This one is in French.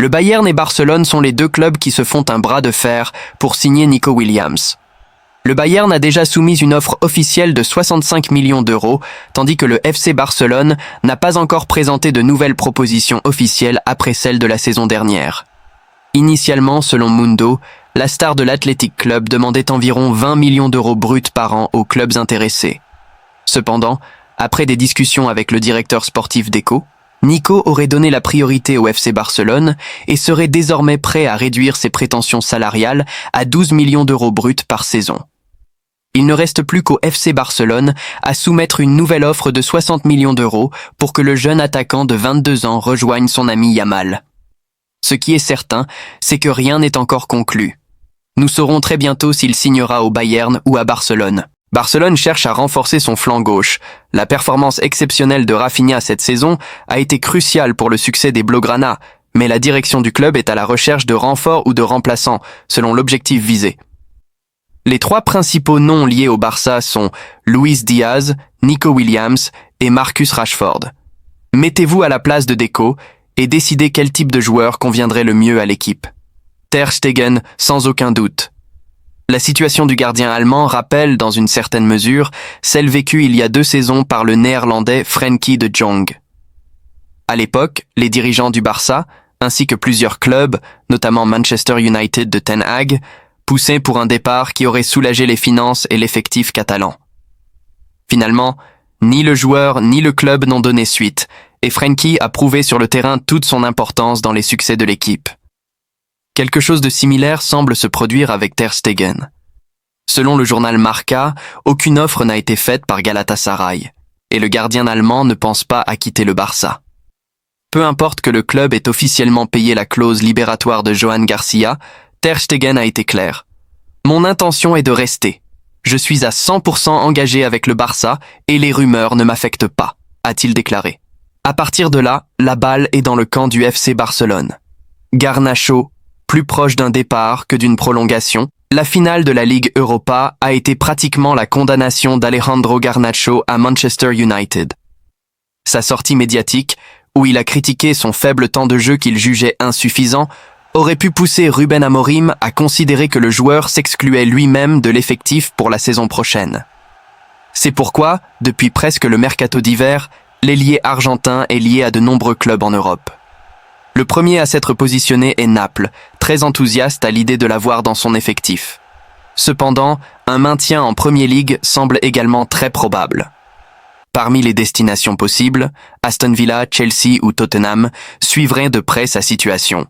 Le Bayern et Barcelone sont les deux clubs qui se font un bras de fer pour signer Nico Williams. Le Bayern a déjà soumis une offre officielle de 65 millions d'euros, tandis que le FC Barcelone n'a pas encore présenté de nouvelles propositions officielles après celle de la saison dernière. Initialement, selon Mundo, la star de l'Athletic Club demandait environ 20 millions d'euros bruts par an aux clubs intéressés. Cependant, après des discussions avec le directeur sportif d'Eco, Nico aurait donné la priorité au FC Barcelone et serait désormais prêt à réduire ses prétentions salariales à 12 millions d'euros bruts par saison. Il ne reste plus qu'au FC Barcelone à soumettre une nouvelle offre de 60 millions d'euros pour que le jeune attaquant de 22 ans rejoigne son ami Yamal. Ce qui est certain, c'est que rien n'est encore conclu. Nous saurons très bientôt s'il signera au Bayern ou à Barcelone. Barcelone cherche à renforcer son flanc gauche. La performance exceptionnelle de Rafinha cette saison a été cruciale pour le succès des Blaugrana, mais la direction du club est à la recherche de renforts ou de remplaçants, selon l'objectif visé. Les trois principaux noms liés au Barça sont Luis Diaz, Nico Williams et Marcus Rashford. Mettez-vous à la place de Deco et décidez quel type de joueur conviendrait le mieux à l'équipe. Ter Stegen, sans aucun doute. La situation du gardien allemand rappelle, dans une certaine mesure, celle vécue il y a 2 saisons par le néerlandais Frenkie de Jong. À l'époque, les dirigeants du Barça, ainsi que plusieurs clubs, notamment Manchester United de Ten Hag, poussaient pour un départ qui aurait soulagé les finances et l'effectif catalan. Finalement, ni le joueur ni le club n'ont donné suite, et Frenkie a prouvé sur le terrain toute son importance dans les succès de l'équipe. Quelque chose de similaire semble se produire avec Ter Stegen. Selon le journal Marca, aucune offre n'a été faite par Galatasaray, et le gardien allemand ne pense pas à quitter le Barça. Peu importe que le club ait officiellement payé la clause libératoire de Johan Garcia, Ter Stegen a été clair. « Mon intention est de rester. Je suis à 100% engagé avec le Barça et les rumeurs ne m'affectent pas », a-t-il déclaré. À partir de là, la balle est dans le camp du FC Barcelone. Garnacho, plus proche d'un départ que d'une prolongation, la finale de la Ligue Europa a été pratiquement la condamnation d'Alejandro Garnacho à Manchester United. Sa sortie médiatique, où il a critiqué son faible temps de jeu qu'il jugeait insuffisant, aurait pu pousser Ruben Amorim à considérer que le joueur s'excluait lui-même de l'effectif pour la saison prochaine. C'est pourquoi, depuis presque le mercato d'hiver, l'ailier argentin est lié à de nombreux clubs en Europe. Le premier à s'être positionné est Naples, très enthousiaste à l'idée de l'avoir dans son effectif. Cependant, un maintien en Premier League semble également très probable. Parmi les destinations possibles, Aston Villa, Chelsea ou Tottenham suivraient de près sa situation.